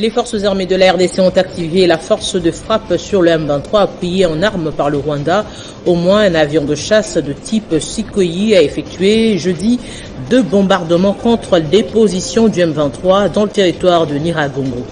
Les forces armées de la RDC ont activé la force de frappe sur le M23 appuyé en armes par le Rwanda. Au moins un avion de chasse de type Sukhoi a effectué jeudi 2 bombardements contre des positions du M23 dans le territoire de Nyiragongo.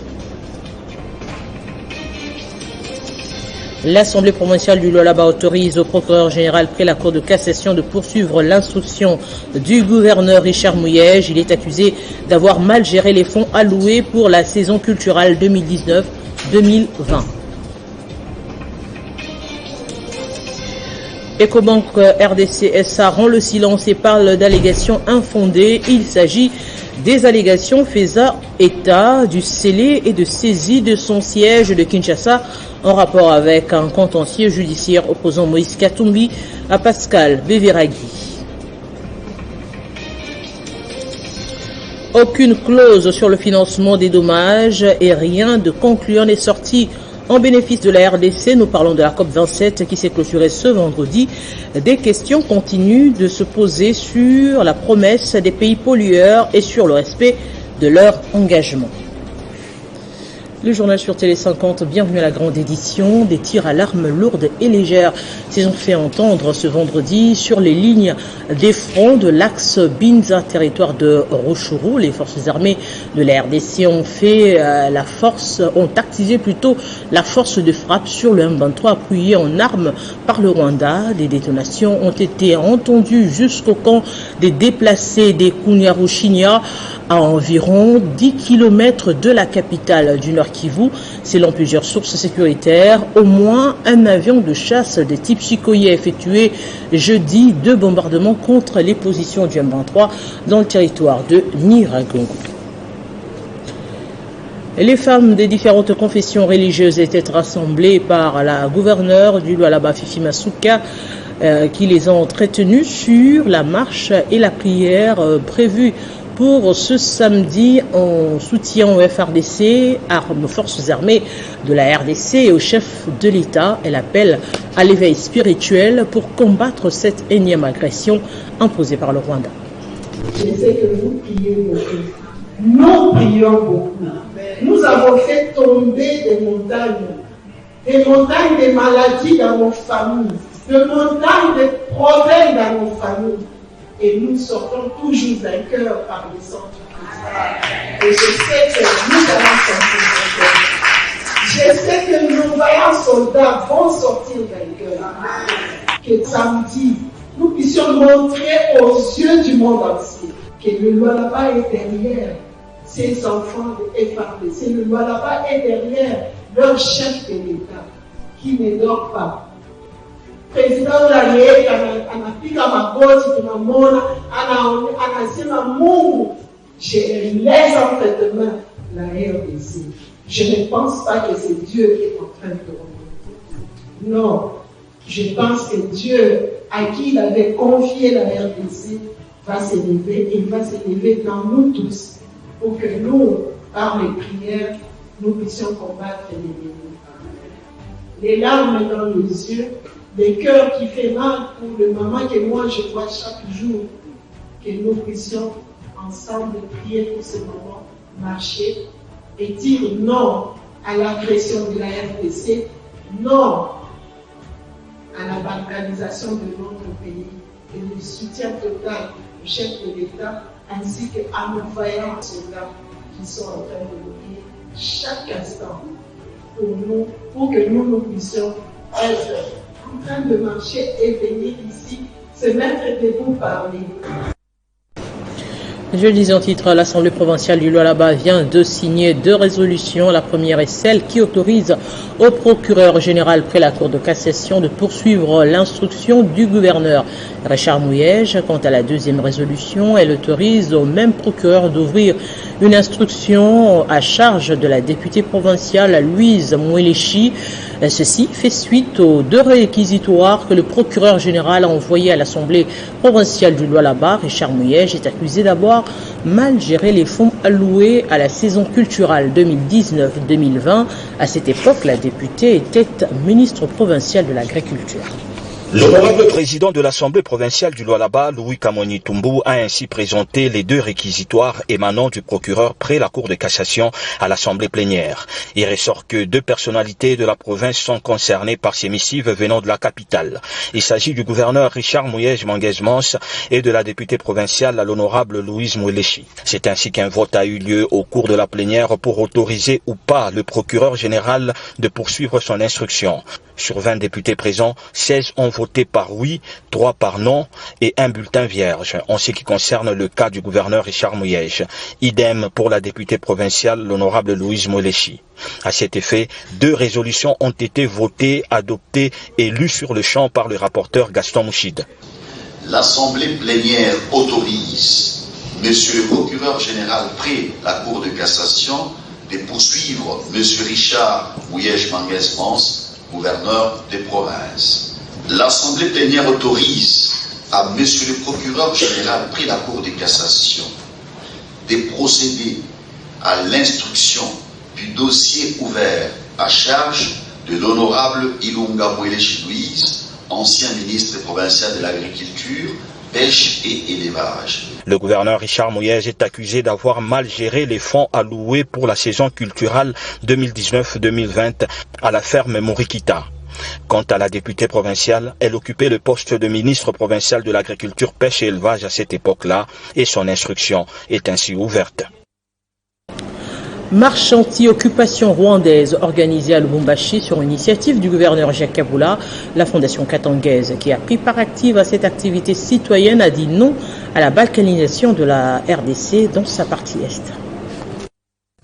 L'Assemblée provinciale du Lualaba autorise au procureur général près la Cour de cassation de poursuivre l'instruction du gouverneur Richard Mouyège. Il est accusé d'avoir mal géré les fonds alloués pour la saison culturelle 2019-2020. Ecobank RDC SA rend le silence et parle d'allégations infondées. Il s'agit des allégations faisant état du scellé et de saisie de son siège de Kinshasa en rapport avec un contentieux judiciaire opposant Moïse Katumbi à Pascal Beveragui. Aucune clause sur le financement des dommages et rien de concluant n'est sorti en bénéfice de la RDC. Nous parlons de la COP27 qui s'est clôturée ce vendredi. Des questions continuent de se poser sur la promesse des pays pollueurs et sur le respect de leur engagement. Le journal sur Télé 50, bienvenue à la grande édition. Des tirs à l'arme lourde et légère s'y ont fait entendre ce vendredi sur les lignes des fronts de l'axe Binza, territoire de Rutshuru. Les forces armées de la RDC ont activé plutôt la force de frappe sur le M23 appuyé en armes par le Rwanda. Des détonations ont été entendues jusqu'au camp des déplacés des Kunyarushinya à environ 10 km de la capitale du Nord Kivu. Selon plusieurs sources sécuritaires, au moins un avion de chasse de type Sukhoi a effectué jeudi 2 bombardements contre les positions du M23 dans le territoire de Nyiragongo. Les femmes des différentes confessions religieuses étaient rassemblées par la gouverneure du Lualaba, Fifi Masuka, qui les ont entretenues sur la marche et la prière prévue pour ce samedi en soutien au FRDC, forces armées de la RDC et au chef de l'État. Elle appelle à l'éveil spirituel pour combattre cette énième agression imposée par le Rwanda. Je sais que vous priez beaucoup. Nous prions beaucoup. Nous avons fait tomber des montagnes de maladies dans nos familles, des montagnes de problèmes dans nos familles. Et nous sortons toujours vainqueurs par le sang du Christ. Et je sais que nous allons sortir vainqueurs. Je sais que nos vaillants soldats vont sortir vainqueurs. Que samedi, nous puissions montrer aux yeux du monde entier que le Lualaba est derrière ces enfants de FRDC. Le Lualaba est derrière leur chef de l'État qui ne dort pas. Président de la République anapika magoti tunamona anasema Mungu, je laisse entre tes mains la RDC. Je ne pense pas que c'est Dieu qui est en train de remonter. Non, je pense que Dieu à qui il avait confié la RDC va s'élever et il va s'élever dans nous tous pour que nous, par les prières, nous puissions combattre l'ennemi. Les larmes dans les yeux, des cœurs qui fait mal pour le maman que moi je vois chaque jour, que nous puissions ensemble prier pour ce moment, marcher et dire non à l'agression de la RDC, non à la balkanisation de notre pays et le soutien total au chef de l'État ainsi qu'à nos vaillants soldats qui sont en train de mourir chaque instant pour que nous puissions être en train de marcher et venir ici, se mettre debout parler. Je le disais en titre, l'Assemblée provinciale du Lualaba vient de signer 2 résolutions. La première est celle qui autorise au procureur général près la Cour de cassation de poursuivre l'instruction du gouverneur Richard Mouyège. Quant à la deuxième résolution, elle autorise au même procureur d'ouvrir une instruction à charge de la députée provinciale Louise Mwelechi. Ceci fait suite aux 2 réquisitoires que le procureur général a envoyés à l'Assemblée provinciale du Lualaba. Richard Mouyège est accusé d'avoir mal géré les fonds alloués à la saison culturelle 2019-2020. À cette époque, la députée était ministre provinciale de l'Agriculture. L'honorable président de l'Assemblée provinciale du Lualaba, Louis Kamoni Tumbu, a ainsi présenté les 2 réquisitoires émanant du procureur près la Cour de cassation à l'Assemblée plénière. Il ressort que 2 personnalités de la province sont concernées par ces missives venant de la capitale. Il s'agit du gouverneur Richard Mouyej Manguez-Mons et de la députée provinciale, l'honorable Louise Mwelechi. C'est ainsi qu'un vote a eu lieu au cours de la plénière pour autoriser ou pas le procureur général de poursuivre son instruction. Sur 20 députés présents, 16 ont voté par oui, 3 par non et 1 bulletin vierge en ce qui concerne le cas du gouverneur Richard Mouyej. Idem pour la députée provinciale, l'honorable Louise Mwelechi. À cet effet, 2 résolutions ont été votées, adoptées et lues sur le champ par le rapporteur Gaston Mouchid. L'Assemblée plénière autorise Monsieur le procureur général près la Cour de cassation de poursuivre Monsieur Richard Mouyej Manguez-Mons, gouverneur des provinces. L'Assemblée plénière autorise à Monsieur le procureur général près la Cour de cassation de procéder à l'instruction du dossier ouvert à charge de l'honorable Ilunga Mwelechi Louise, ancien ministre provincial de l'Agriculture, Pêche et Élevage. Le gouverneur Richard Mouyej est accusé d'avoir mal géré les fonds alloués pour la saison culturelle 2019-2020 à la ferme Morikita. Quant à la députée provinciale, elle occupait le poste de ministre provincial de l'Agriculture, Pêche et Élevage à cette époque-là et son instruction est ainsi ouverte. Marche anti-occupation rwandaise organisée à Lubumbashi sur initiative du gouverneur Jacques Kabula. La fondation katangaise qui a pris part active à cette activité citoyenne a dit non à la balkanisation de la RDC dans sa partie Est.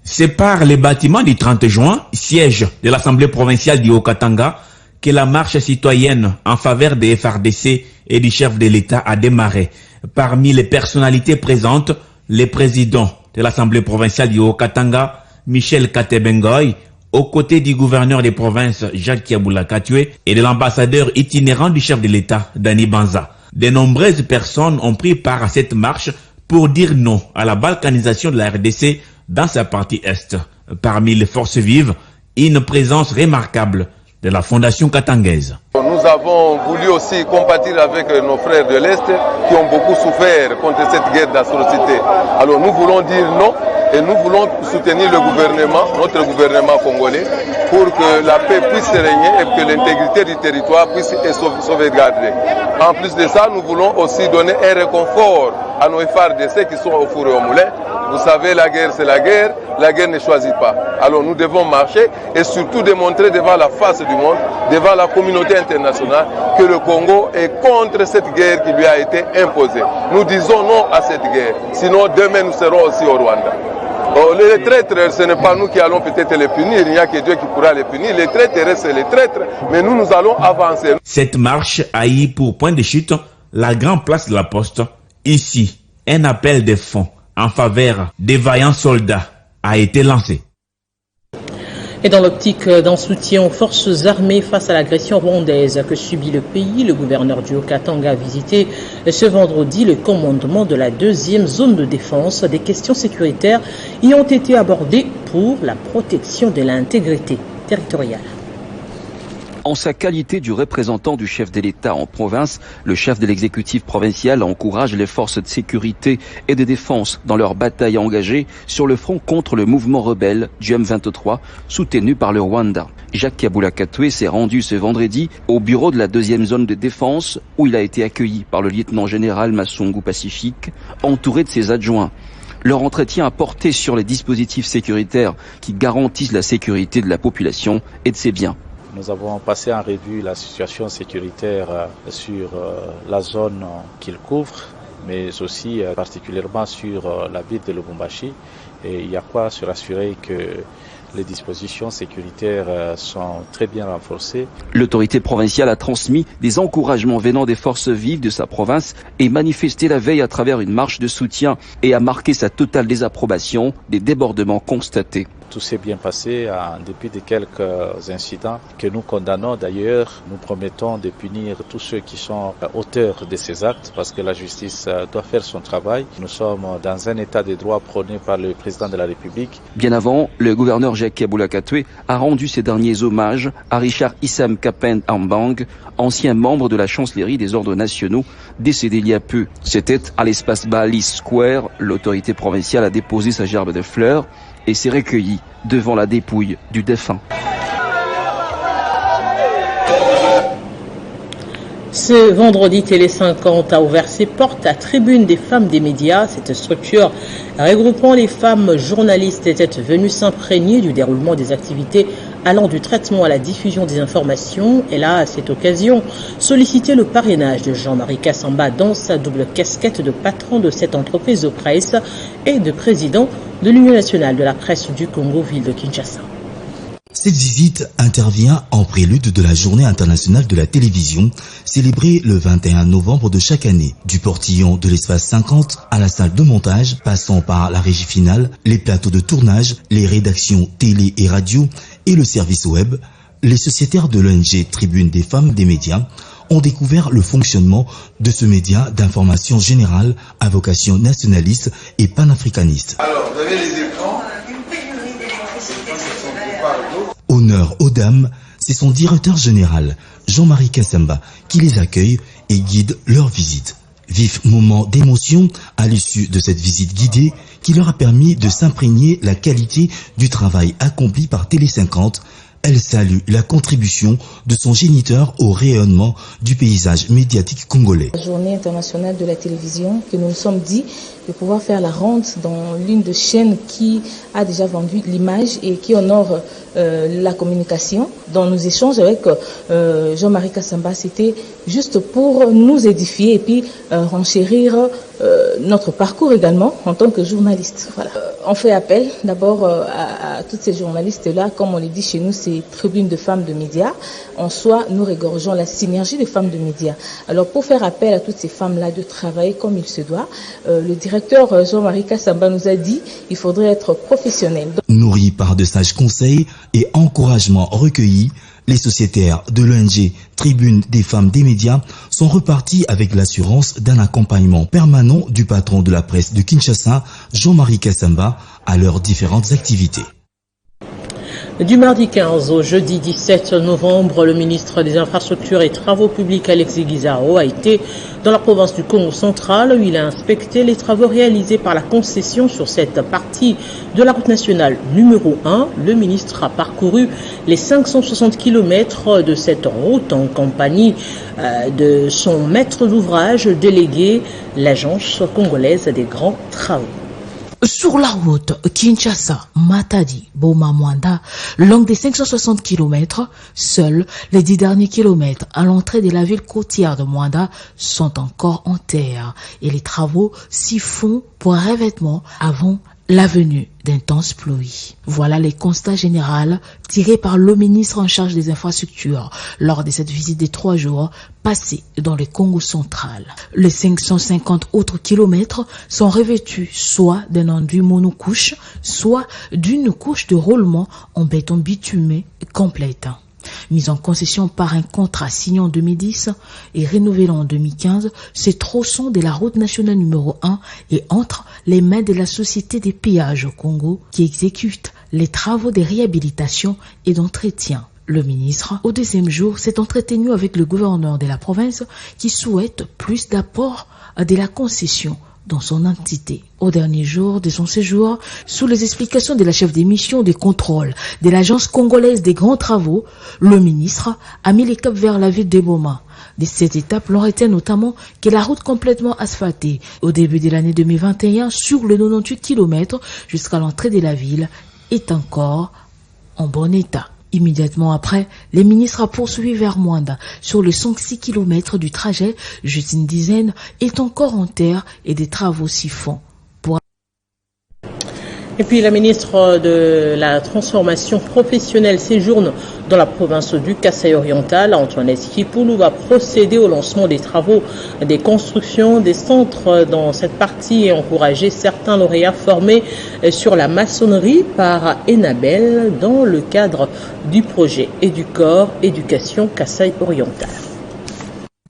C'est par les bâtiments du 30 juin, siège de l'Assemblée provinciale du Haut-Katanga, que la marche citoyenne en faveur des FRDC et du chef de l'État a démarré. Parmi les personnalités présentes, les présidents de l'Assemblée provinciale du Haut-Katanga, Michel Katebengoy, aux côtés du gouverneur des provinces Jacques Kiabula Katwe et de l'ambassadeur itinérant du chef de l'État, Dani Banza. De nombreuses personnes ont pris part à cette marche pour dire non à la balkanisation de la RDC dans sa partie Est. Parmi les forces vives, une présence remarquable de la fondation katangaise. Nous avons voulu aussi compatir avec nos frères de l'Est qui ont beaucoup souffert contre cette guerre d'atrocité. Alors nous voulons dire non et nous voulons soutenir le gouvernement, notre gouvernement congolais, pour que la paix puisse régner et que l'intégrité du territoire puisse être sauvegardée. En plus de ça, nous voulons aussi donner un réconfort à nos FARDC qui sont au four et au moulin. Vous savez, la guerre c'est la guerre ne choisit pas. Alors nous devons marcher et surtout démontrer devant la face du monde, devant la communauté internationale, que le Congo est contre cette guerre qui lui a été imposée. Nous disons non à cette guerre, sinon demain nous serons aussi au Rwanda. Les traîtres, ce n'est pas nous qui allons peut-être les punir, il n'y a que Dieu qui pourra les punir. Les traîtres restent les traîtres, mais nous allons avancer. Cette marche a eu pour point de chute la grande place de la Poste. Ici, un appel de fonds en faveur des vaillants soldats a été lancé. Et dans l'optique d'un soutien aux forces armées face à l'agression rwandaise que subit le pays, le gouverneur du Haut-Katanga a visité ce vendredi le commandement de la 2e zone de défense. Des questions sécuritaires y ont été abordées pour la protection de l'intégrité territoriale. En sa qualité du représentant du chef de l'État en province, le chef de l'exécutif provincial encourage les forces de sécurité et de défense dans leur bataille engagée sur le front contre le mouvement rebelle du M23 soutenu par le Rwanda. Jacques Kiabula Katwe s'est rendu ce vendredi au bureau de la 2e zone de défense où il a été accueilli par le lieutenant-général Massungu Pacifique, entouré de ses adjoints. Leur entretien a porté sur les dispositifs sécuritaires qui garantissent la sécurité de la population et de ses biens. Nous avons passé en revue la situation sécuritaire sur la zone qu'il couvre, mais aussi particulièrement sur la ville de Lubumbashi. Et il y a quoi se rassurer que les dispositions sécuritaires sont très bien renforcées. L'autorité provinciale a transmis des encouragements venant des forces vives de sa province et manifesté la veille à travers une marche de soutien et a marqué sa totale désapprobation des débordements constatés. Tout s'est bien passé en dépit de quelques incidents que nous condamnons. D'ailleurs, nous promettons de punir tous ceux qui sont auteurs de ces actes parce que la justice doit faire son travail. Nous sommes dans un état de droit prôné par le président de la République. Bien avant, le gouverneur Jacques Kaboula Katwe a rendu ses derniers hommages à Richard Issam Kapen Ambang, ancien membre de la chancellerie des ordres nationaux, décédé il y a peu. C'était à l'espace Bali Square. L'autorité provinciale a déposé sa gerbe de fleurs et s'est recueillie devant la dépouille du défunt. Ce vendredi, Télé 50 a ouvert ses portes à Tribune des femmes des médias. Cette structure regroupant les femmes journalistes était venue s'imprégner du déroulement des activités allant du traitement à la diffusion des informations. Elle a, à cette occasion, sollicité le parrainage de Jean-Marie Kassamba dans sa double casquette de patron de cette entreprise de presse et de président de l'Union nationale de la presse du Congo, ville de Kinshasa. Cette visite intervient en prélude de la Journée internationale de la télévision, célébrée le 21 novembre de chaque année. Du portillon de l'espace 50 à la salle de montage, passant par la régie finale, les plateaux de tournage, les rédactions télé et radio et le service web, les sociétaires de l'ONG Tribune des femmes des médias ont découvert le fonctionnement de ce média d'information générale à vocation nationaliste et panafricaniste. Alors, vous avez les écrans. Honneur aux dames, c'est son directeur général, Jean-Marie Kassamba, qui les accueille et guide leur visite. Vif moment d'émotion à l'issue de cette visite guidée qui leur a permis de s'imprégner la qualité du travail accompli par Télé 50. Elle salue la contribution de son géniteur au rayonnement du paysage médiatique congolais. La Journée internationale de la télévision, que nous nous sommes dit de pouvoir faire la ronde dans l'une des chaînes qui a déjà vendu l'image et qui honore la communication. Dans nos échanges avec Jean-Marie Kassamba, c'était juste pour nous édifier et puis renchérir notre parcours également en tant que journaliste. Voilà. On fait appel d'abord à toutes ces journalistes-là, comme on le dit chez nous, c'est Tribune de femmes de médias. En soi, nous regorgeons la synergie des femmes de médias. Alors pour faire appel à toutes ces femmes-là de travailler comme il se doit, le directeur Jean-Marie Kassamba nous a dit qu'il faudrait être professionnel. Nourris par de sages conseils et encouragements recueillis, les sociétaires de l'ONG Tribune des femmes des médias sont repartis avec l'assurance d'un accompagnement permanent du patron de la presse de Kinshasa, Jean-Marie Kassamba, à leurs différentes activités. Du mardi 15 au jeudi 17 novembre, le ministre des Infrastructures et Travaux publics Alexis Guizaro a été dans la province du Congo central où il a inspecté les travaux réalisés par la concession sur cette partie de la route nationale numéro 1. Le ministre a parcouru les 560 km de cette route en compagnie de son maître d'ouvrage délégué, l'agence congolaise des grands travaux. Sur la route Kinshasa, Matadi, Boma-Mwanda, longue des 560 km, seuls les 10 derniers kilomètres à l'entrée de la ville côtière de Mwanda sont encore en terre et les travaux s'y font pour un revêtement avant la venue d'intenses pluies. Voilà les constats généraux tirés par le ministre en charge des infrastructures lors de cette visite de 3 jours passée dans le Congo central. Les 550 autres kilomètres sont revêtus soit d'un enduit monocouche, soit d'une couche de roulement en béton bitumé complète. Mise en concession par un contrat signé en 2010 et renouvelé en 2015, ces tronçons de la route nationale numéro 1 est entre les mains de la Société des péages au Congo qui exécute les travaux de réhabilitation et d'entretien. Le ministre, au deuxième jour, s'est entretenu avec le gouverneur de la province qui souhaite plus d'apport de la concession dans son entité. Au dernier jour de son séjour, sous les explications de la chef des missions de contrôle de l'agence congolaise des grands travaux, le ministre a mis les caps vers la ville de Boma. De cette étape, l'on retient notamment que la route complètement asphaltée au début de l'année 2021 sur le 98 km jusqu'à l'entrée de la ville est encore en bon état. Immédiatement après, les ministres a poursuivi vers Mwanda. Sur les 106 km du trajet, juste une dizaine est encore en terre et des travaux s'y font. Et puis la ministre de la Transformation professionnelle séjourne dans la province du Kasaï-Oriental. Antoinette Kipoulou va procéder au lancement des travaux des constructions des centres dans cette partie et encourager certains lauréats formés sur la maçonnerie par Enabel dans le cadre du projet Éducor Éducation Kasaï-Oriental.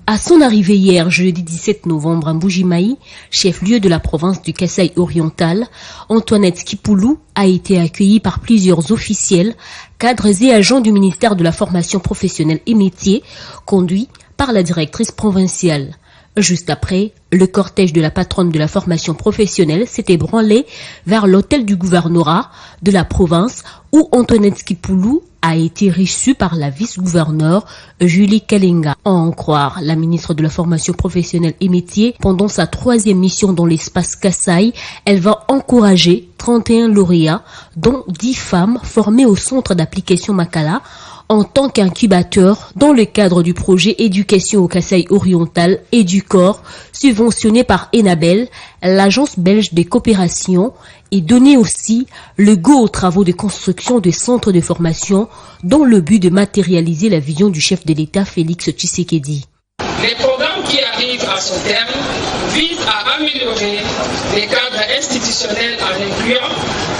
À son arrivée hier, jeudi 17 novembre, à Mbujimayi, chef-lieu de la province du Kasaï-Oriental, Antoinette Kipoulou a été accueillie par plusieurs officiels, cadres et agents du ministère de la Formation professionnelle et métiers, conduits par la directrice provinciale. Juste après, le cortège de la patronne de la formation professionnelle s'était branlé vers l'hôtel du gouvernorat de la province où Antoinette Kipoulou a été reçue par la vice-gouverneure Julie Kalinga. À en croire la ministre de la Formation professionnelle et métiers, pendant sa 3e mission dans l'espace Kasaï, elle va encourager 31 lauréats, dont 10 femmes formées au centre d'application Makala, en tant qu'incubateur dans le cadre du projet Éducation au Kasaï-Oriental Éducor, subventionné par Enabel, l'agence belge de coopération, et donner aussi le go aux travaux de construction de centres de formation dans le but de matérialiser la vision du chef de l'État Félix Tshisekedi. Les programmes qui arrivent à son terme visent à améliorer les cadres institutionnels en incluant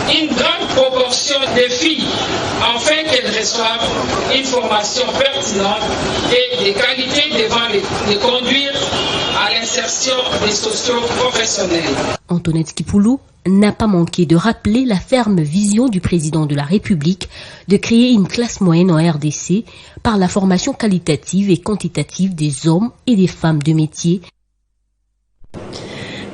une grande proportion de filles afin qu'elles reçoivent une formation pertinente et de qualité devant les conduire à l'insertion des socio-professionnels. Antoinette Kipoulou n'a pas manqué de rappeler la ferme vision du président de la République de créer une classe moyenne en RDC par la formation qualitative et quantitative des hommes et des femmes de métier.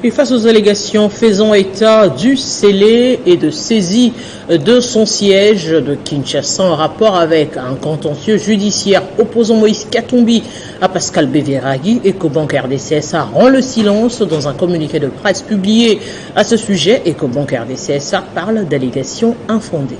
Et face aux allégations faisant état du scellé et de saisie de son siège de Kinshasa en rapport avec un contentieux judiciaire opposant Moïse Katumbi à Pascal Beveragui, Ecobank RDCSA rend le silence dans un communiqué de presse publié à ce sujet. Ecobank RDCSA parle d'allégations infondées.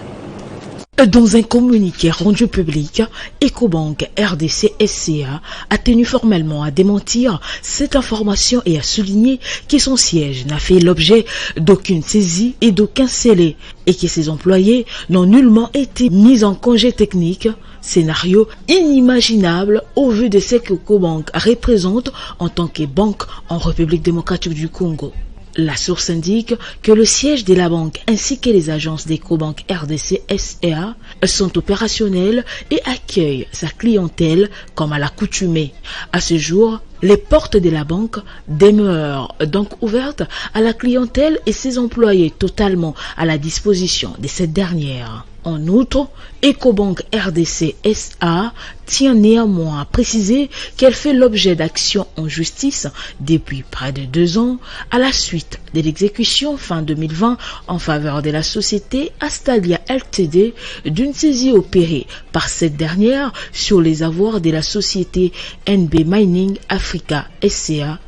Dans un communiqué rendu public, Ecobank RDC SCA a tenu formellement à démentir cette information et à souligner que son siège n'a fait l'objet d'aucune saisie et d'aucun scellé et que ses employés n'ont nullement été mis en congé technique, scénario inimaginable au vu de ce que Ecobank représente en tant que banque en République démocratique du Congo. La source indique que le siège de la banque ainsi que les agences d'Ecobank RDC SCA sont opérationnelles et accueillent sa clientèle comme à l'accoutumée. À ce jour, les portes de la banque demeurent donc ouvertes à la clientèle et ses employés totalement à la disposition de cette dernière. En outre, Ecobank RDC SA tient néanmoins à préciser qu'elle fait l'objet d'actions en justice depuis près de 2 ans à la suite de l'exécution fin 2020 en faveur de la société Astalia Ltd d'une saisie opérée par cette dernière sur les avoirs de la société NB Mining Africa SCA.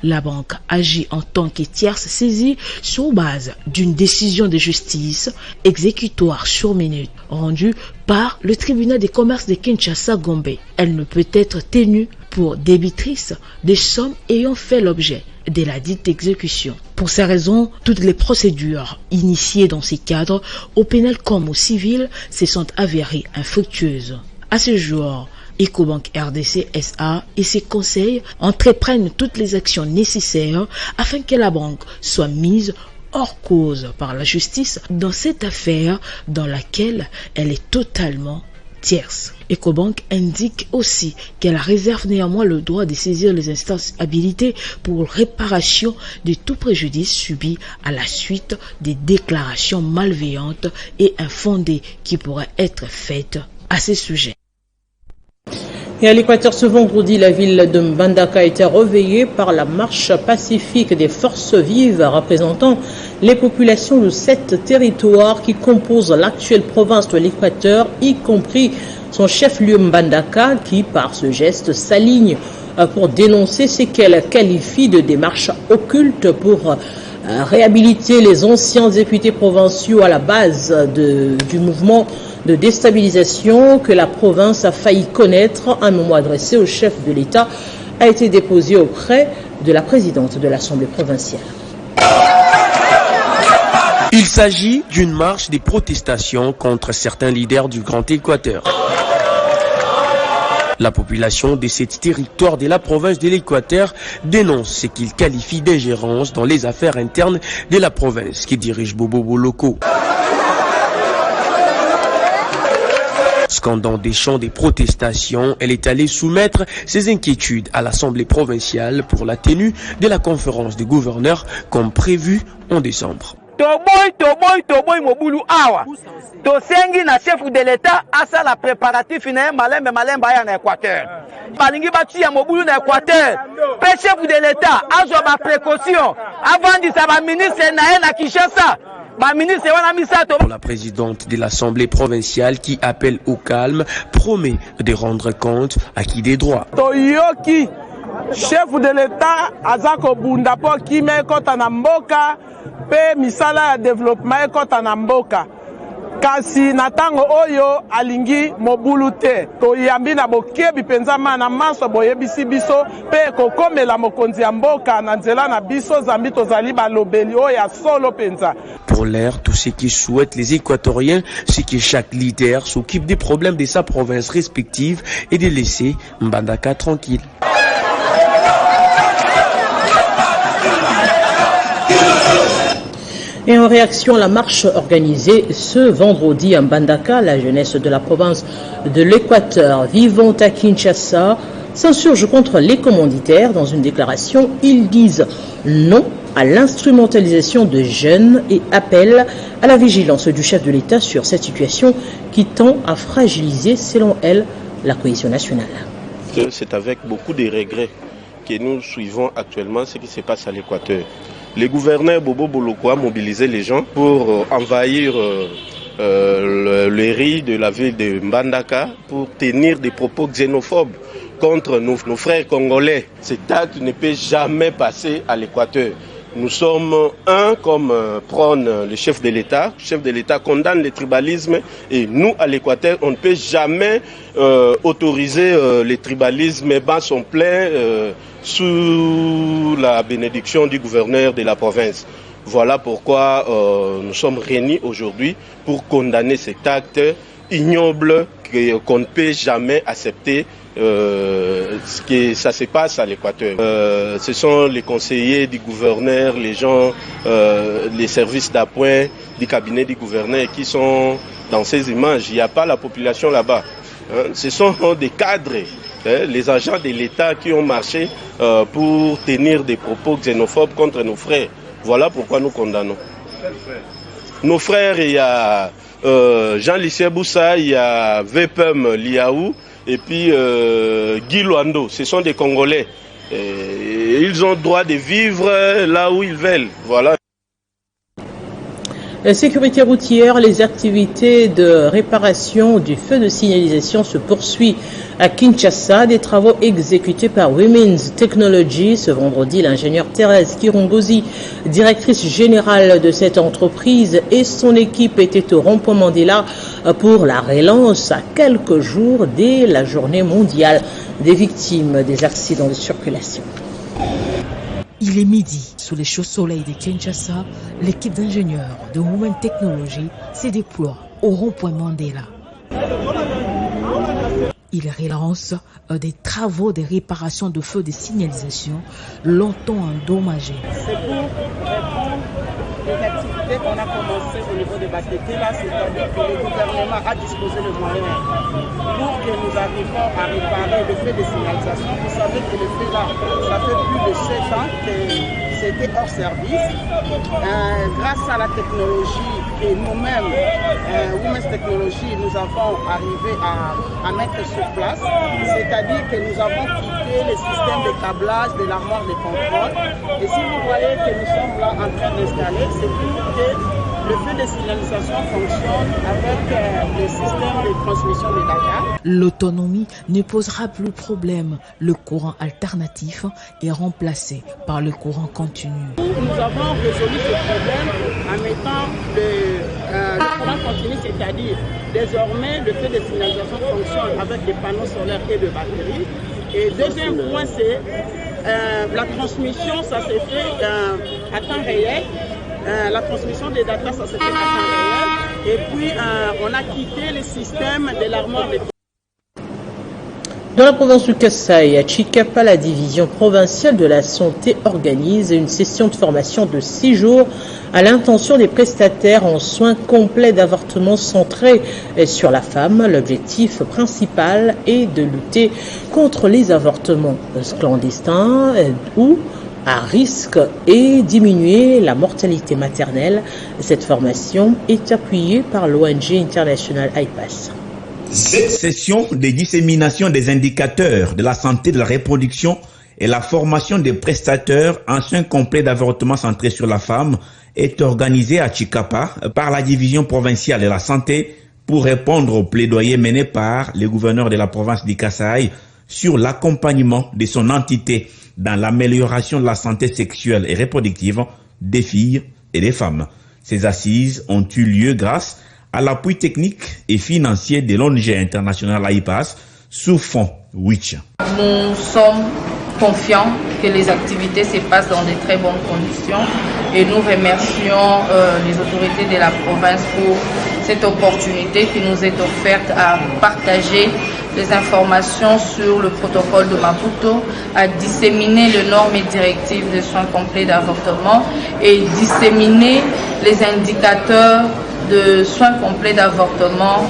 La banque agit en tant que tierce saisie sur base d'une décision de justice exécutoire sur minute rendue par le tribunal de commerce de Kinshasa-Gombe. Elle ne peut être tenue pour débitrice des sommes ayant fait l'objet de la dite exécution. Pour ces raisons, toutes les procédures initiées dans ces cadres, au pénal comme au civil, se sont avérées infructueuses. À ce jour, Ecobank RDC SA et ses conseils entreprennent toutes les actions nécessaires afin que la banque soit mise hors cause par la justice dans cette affaire dans laquelle elle est totalement tierce. Ecobank indique aussi qu'elle réserve néanmoins le droit de saisir les instances habilitées pour réparation de tout préjudice subi à la suite des déclarations malveillantes et infondées qui pourraient être faites à ce sujet. Et à l'Équateur, ce vendredi, la ville de Mbandaka a été réveillée par la marche pacifique des forces vives représentant les populations de 7 territoires qui composent l'actuelle province de l'Équateur, y compris son chef-lieu Mbandaka, qui par ce geste s'aligne pour dénoncer ce qu'elle qualifie de démarche occulte pour réhabiliter les anciens députés provinciaux à la base du mouvement de déstabilisation que la province a failli connaître. Un mot adressé au chef de l'État a été déposé auprès de la présidente de l'Assemblée provinciale. Il s'agit d'une marche des protestations contre certains leaders du Grand Équateur. La population de cet territoire de la province de l'Équateur dénonce ce qu'il qualifie d'ingérence dans les affaires internes de la province qui dirige Bobo Boloko. Scandant des chants des protestations, elle est allée soumettre ses inquiétudes à l'Assemblée provinciale pour la tenue de la conférence des gouverneurs comme prévu en décembre. Toboy Mobulu awa. Tosengi na chef de l'État asa la préparatif na malembe ya na Équateur. Balingi batu ya Mobulu na Équateur. Pe chef de l'État azo ba précaution avant de sa ministre na Kinshasa. La présidente de l'Assemblée provinciale qui appelle au calme promet de rendre compte à qui des droits. Toyoki, chef de l'État, Azako Bundapo, qui met kota na mboka, pe misala développement kota na mboka. Kasi natango oyo alingi Mobulu te. Toyambi na bokebi penza mana maso boyebisi biso pe kokomela mokonzi ya mboka na nzela na biso zambi tozali balobeli oya solo penza. Pour l'air, tout ce qui souhaitent les Équatoriens, c'est que chaque leader s'occupe des problèmes de sa province respective et de laisser Mbandaka tranquille. Et en réaction à la marche organisée ce vendredi à Mbandaka, la jeunesse de la province de l'Équateur vivant à Kinshasa s'insurge contre les commanditaires. Dans une déclaration, ils disent non à l'instrumentalisation de jeunes et appellent à la vigilance du chef de l'État sur cette situation qui tend à fragiliser, selon elle, la cohésion nationale. C'est avec beaucoup de regrets que nous suivons actuellement ce qui se passe à l'Équateur. Le gouverneur Bobo Boloko a mobilisé les gens pour envahir le riz de la ville de Mbandaka pour tenir des propos xénophobes contre nos frères congolais. Cet acte ne peut jamais passer à l'Équateur. Nous sommes un comme prône le chef de l'État. Le chef de l'État condamne le tribalisme et nous, à l'Équateur, on ne peut jamais autoriser le tribalisme bas son plein sous la bénédiction du gouverneur de la province. Voilà pourquoi nous sommes réunis aujourd'hui pour condamner cet acte ignoble qu'on ne peut jamais accepter. Que ça se passe à l'Équateur. Ce sont les conseillers du gouverneur, les gens, les services d'appoint du cabinet du gouverneur qui sont dans ces images. Il n'y a pas la population là-bas. Ce sont des cadres, les agents de l'État qui ont marché pour tenir des propos xénophobes contre nos frères. Voilà pourquoi nous condamnons. Nos frères, il y a Jean-Lycée Boussa, il y a Vepem Liaou, et puis Guy Luando, ce sont des Congolais. Et ils ont le droit de vivre là où ils veulent. Voilà. La sécurité routière, les activités de réparation du feu de signalisation se poursuivent à Kinshasa. Des travaux exécutés par Women's Technology. Ce vendredi, l'ingénieure Thérèse Kirongozi, directrice générale de cette entreprise, et son équipe étaient au rond-point Mandela pour la relance à quelques jours dès la journée mondiale des victimes des accidents de circulation. Il est midi. Sous les chauds soleils de Kinshasa, l'équipe d'ingénieurs de Women Technology se déploie au rond-point Mandela. Il relance des travaux de réparation de feux de signalisation longtemps endommagés. C'est pour répondre aux activités qu'on a commencées au niveau de Batete, là, c'est-à-dire que le gouvernement a disposé le moyen pour que nous arrivions à réparer le feu de signalisation. Vous savez que le feu là, ça fait plus de 7 ans que c'était hors service. Grâce à la technologie et nous-mêmes, Women's Technology, nous avons arrivé à mettre sur place, c'est-à-dire que nous avons quitté le système de câblage de l'armoire de contrôle. Et si vous voyez que nous sommes là en train d'installer, c'est pour que le feu de signalisation fonctionne avec le système de transmission de data. L'autonomie ne posera plus problème. Le courant alternatif est remplacé par le courant continu. Nous avons résolu ce problème en mettant le courant continu, c'est-à-dire désormais le feu de signalisation fonctionne avec des panneaux solaires et de batteries. Et deuxième point, c'est la transmission, ça se fait à temps réel. la transmission des datas, ça se fait en temps réel. Et puis, on a quitté le système de l'armoire de... Dans la province du Kasaï, à Chikapa, la division provinciale de la santé organise une session de formation de 6 jours à l'intention des prestataires en soins complets d'avortement centrés sur la femme. L'objectif principal est de lutter contre les avortements clandestins ou à risque et diminuer la mortalité maternelle. Cette formation est appuyée par l'ONG internationale IPAS. Cette session de dissémination des indicateurs de la santé de la reproduction et la formation des prestataires en soins complets d'avortement centrés sur la femme est organisée à Chikapa par la division provinciale de la santé pour répondre aux plaidoyers menés par le gouverneur de la province du Kasaï sur l'accompagnement de son entité dans l'amélioration de la santé sexuelle et reproductive des filles et des femmes. Ces assises ont eu lieu grâce à l'appui technique et financier de l'ONG internationale IPAS sous fonds WICH. Nous sommes confiants que les activités se passent dans de très bonnes conditions et nous remercions les autorités de la province pour cette opportunité qui nous est offerte à partager les informations sur le protocole de Maputo, à disséminer les normes et directives de soins complets d'avortement et disséminer les indicateurs de soins complets d'avortement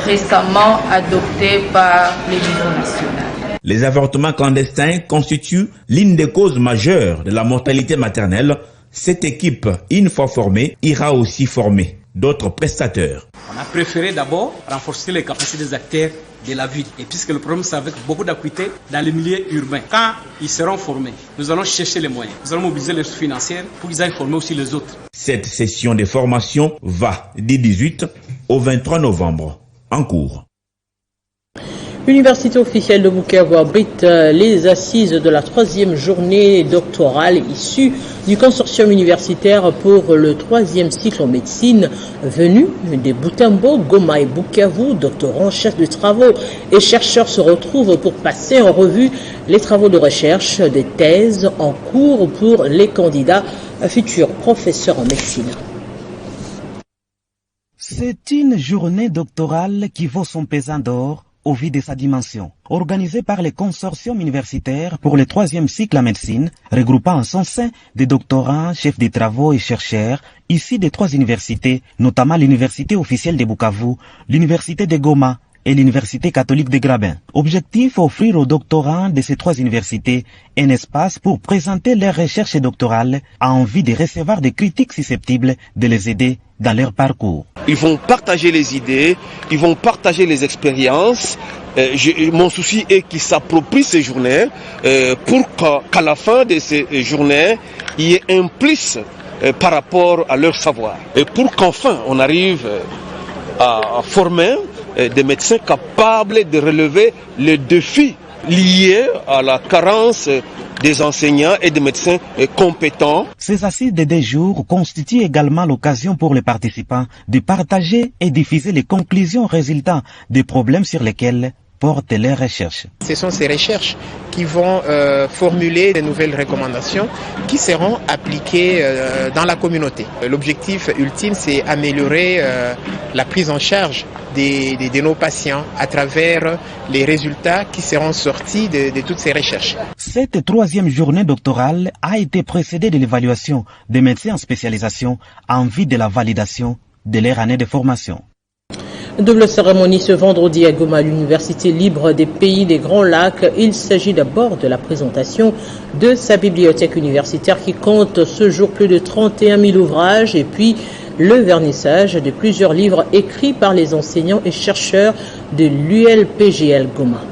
récemment adoptés par les niveaux nationaux. Les avortements clandestins constituent l'une des causes majeures de la mortalité maternelle. Cette équipe, une fois formée, ira aussi former d'autres prestataires. On a préféré d'abord renforcer les capacités des acteurs de la ville. Et puisque le problème c'est avec beaucoup d'acuité dans les milieux urbains. Quand ils seront formés, nous allons chercher les moyens. Nous allons mobiliser les ressources financières pour qu'ils aillent former aussi les autres. Cette session de formation va du 18 au 23 novembre en cours. L'Université officielle de Bukavu abrite les assises de la 3e journée doctorale issue du consortium universitaire pour le 3e cycle en médecine venu des Butembo, Goma et Bukavu. Doctorants, chefs de travaux et chercheurs se retrouvent pour passer en revue les travaux de recherche, des thèses en cours pour les candidats futurs professeurs en médecine. C'est une journée doctorale qui vaut son pesant d'or au vu de sa dimension. Organisée par les consortiums universitaires pour le 3e cycle en médecine, regroupant en son sein des doctorants, chefs de travaux et chercheurs, issus des 3 universités, notamment l'Université officielle de Bukavu, l'Université de Goma et l'Université catholique de Grabin. Objectif, offrir aux doctorants de ces 3 universités un espace pour présenter leurs recherches doctorales en vue de recevoir des critiques susceptibles de les aider dans leur parcours. Ils vont partager les idées, ils vont partager les expériences. Mon souci est qu'ils s'approprient ces journées pour qu'à la fin de ces journées, il y ait un plus par rapport à leur savoir. Et pour qu'enfin on arrive à former des médecins capables de relever les défis liés à la carence des enseignants et des médecins compétents. Ces assises de 2 jours constituent également l'occasion pour les participants de partager et diffuser les conclusions résultant des problèmes sur lesquels portent leurs recherches. Ce sont ces recherches qui vont formuler de nouvelles recommandations qui seront appliquées dans la communauté. L'objectif ultime, c'est améliorer la prise en charge de nos patients à travers les résultats qui seront sortis de toutes ces recherches. Cette 3e journée doctorale a été précédée de l'évaluation des médecins en spécialisation en vue de la validation de leur année de formation. Double cérémonie ce vendredi à Goma, l'Université libre des pays des Grands Lacs. Il s'agit d'abord de la présentation de sa bibliothèque universitaire qui compte ce jour plus de 31 000 ouvrages et puis le vernissage de plusieurs livres écrits par les enseignants et chercheurs de l'ULPGL Goma.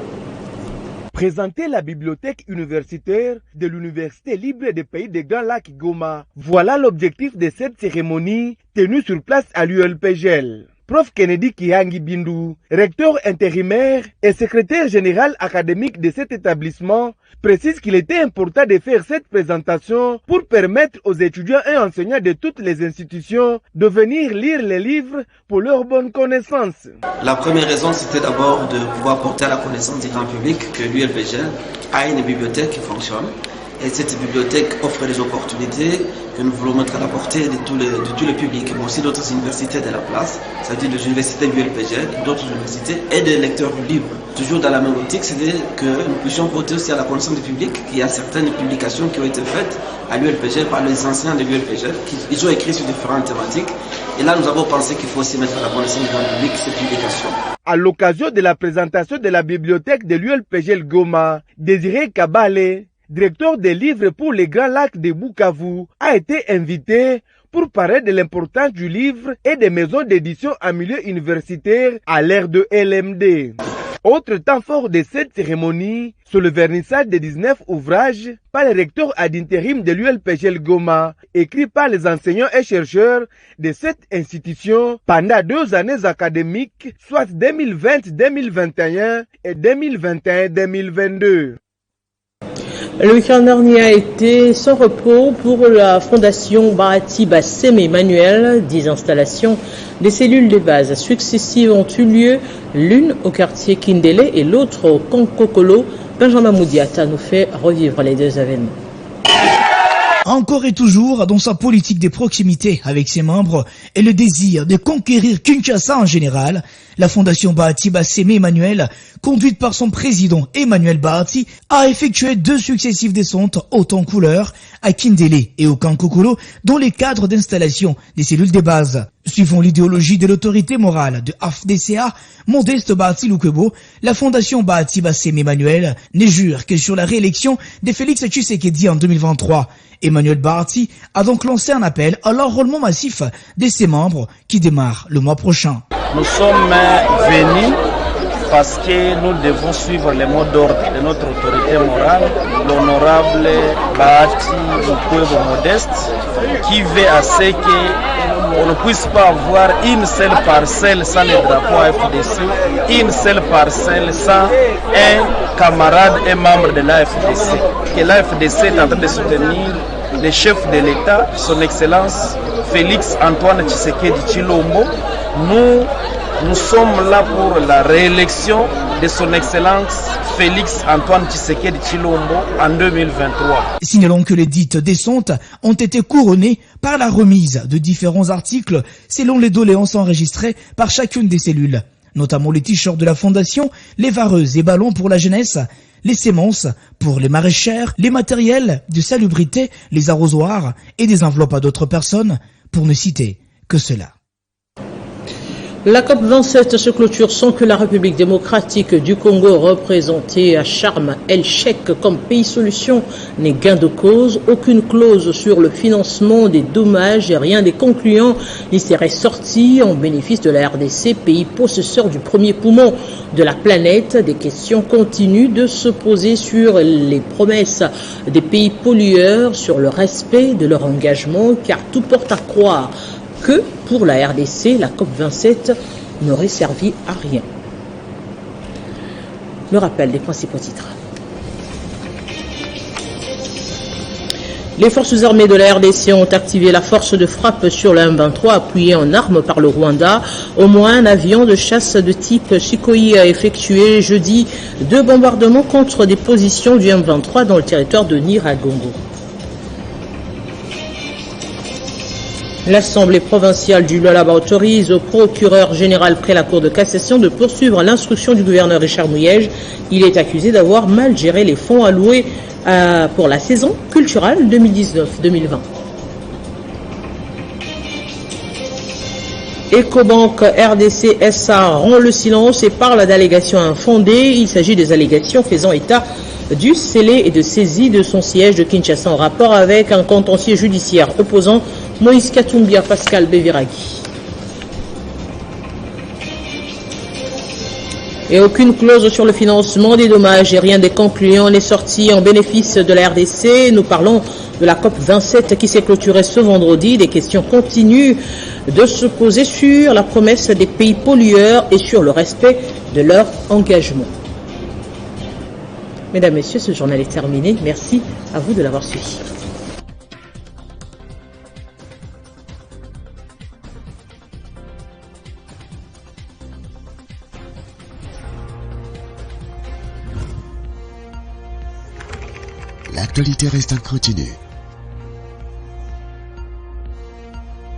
Présenter la bibliothèque universitaire de l'Université libre des pays des Grands Lacs Goma. Voilà l'objectif de cette cérémonie tenue sur place à l'ULPGL. Prof Kennedy Kihangi Bindu, recteur intérimaire et secrétaire général académique de cet établissement, précise qu'il était important de faire cette présentation pour permettre aux étudiants et enseignants de toutes les institutions de venir lire les livres pour leur bonne connaissance. La première raison, c'était d'abord de pouvoir porter à la connaissance du grand public que l'ULPGL a une bibliothèque qui fonctionne Et cette bibliothèque offre des opportunités que nous voulons mettre à la portée de tous les publics, mais aussi d'autres universités de la place, c'est-à-dire des universités du LPG, d'autres universités et des lecteurs libres. Toujours dans la même optique, c'est que nous puissions porter aussi à la connaissance du public qu'il y a certaines publications qui ont été faites à l'ULPG par les enseignants de l'ULPG, ils ont écrit sur différentes thématiques. Et là, nous avons pensé qu'il faut aussi mettre à la connaissance du grand public ces publications. À l'occasion de la présentation de la bibliothèque de l'ULPG Goma, Désiré Kabale, directeur des livres pour les Grands Lacs de Bukavu, a été invité pour parler de l'importance du livre et des maisons d'édition en milieu universitaire à l'ère de LMD. Autre temps fort de cette cérémonie, sur le vernissage des 19 ouvrages par le recteur ad intérim de l'ULPG Goma, écrits par les enseignants et chercheurs de cette institution pendant 2 années académiques, soit 2020-2021 et 2021-2022. Le week-end dernier a été sans repos pour la fondation Bahati Bassem Emmanuel. 10 installations des cellules de base successives ont eu lieu, l'une au quartier Kindele et l'autre au Kankokolo. Benjamin Moudiata nous fait revivre les 2 événements. Encore et toujours, dans sa politique de proximité avec ses membres et le désir de conquérir Kinshasa en général, la fondation Bahati Bassem Emmanuel, conduite par son président Emmanuel Bahati, a effectué 2 successives descentes hautes en couleur à Kindele et au Kankokolo dans les cadres d'installation des cellules de base. Suivant l'idéologie de l'autorité morale de AFDCA, Modeste Bahati Lukebo, la fondation Bahati Bassem Emmanuel ne jure que sur la réélection de Félix Tshisekedi en 2023. Emmanuel Bahati a donc lancé un appel à l'enrôlement massif de ses membres qui démarre le mois prochain. Nous sommes venus parce que nous devons suivre les mots d'ordre de notre autorité morale, l'honorable Bahati Lukebo Modeste, qui veut à ce qu'on ne puisse pas avoir une seule parcelle sans le drapeau AFDC, une seule parcelle sans un camarade et membre de l'AFDC. Que l'AFDC est en train de soutenir le chef de l'État, son Excellence Félix Antoine Tshisekedi Tshilombo. Nous sommes là pour la réélection de son Excellence Félix Antoine Tshisekedi Tshilombo en 2023. Signalons que les dites descentes ont été couronnées par la remise de différents articles selon les doléances enregistrées par chacune des cellules, notamment les t-shirts de la fondation, les vareuses et ballons pour la jeunesse, les semences pour les maraîchères, les matériels de salubrité, les arrosoirs et des enveloppes à d'autres personnes, pour ne citer que cela. La COP27 se clôture sans que la République démocratique du Congo, représentée à Sharm el-Sheikh comme pays solution, n'ait gain de cause. Aucune clause sur le financement des dommages et rien des concluants n'y serait sorti en bénéfice de la RDC, pays possesseur du premier poumon de la planète. Des questions continuent de se poser sur les promesses des pays pollueurs, sur le respect de leur engagement, car tout porte à croire que pour la RDC, la COP27 n'aurait servi à rien. Le rappel des principaux titres. Les forces armées de la RDC ont activé la force de frappe sur le M23 appuyé en armes par le Rwanda. Au moins un avion de chasse de type Sukhoi a effectué jeudi 2 bombardements contre des positions du M23 dans le territoire de Nyiragongo. L'Assemblée provinciale du Lualaba autorise au procureur général près la Cour de cassation de poursuivre l'instruction du gouverneur Richard Mouyège. Il est accusé d'avoir mal géré les fonds alloués pour la saison culturelle 2019-2020. Ecobank RDC SA rend le silence et parle d'allégations infondées. Il s'agit des allégations faisant état du scellé et de saisie de son siège de Kinshasa en rapport avec un contentieux judiciaire opposant Moïse Katumbi à Pascal Beviragi. Et aucune clause sur le financement des dommages et rien des concluants n'est sorti en bénéfice de la RDC. Nous parlons de la COP27 qui s'est clôturée ce vendredi. Des questions continuent de se poser sur la promesse des pays pollueurs et sur le respect de leur engagement. Mesdames, Messieurs, ce journal est terminé. Merci à vous de l'avoir suivi. l'actualité reste en continu.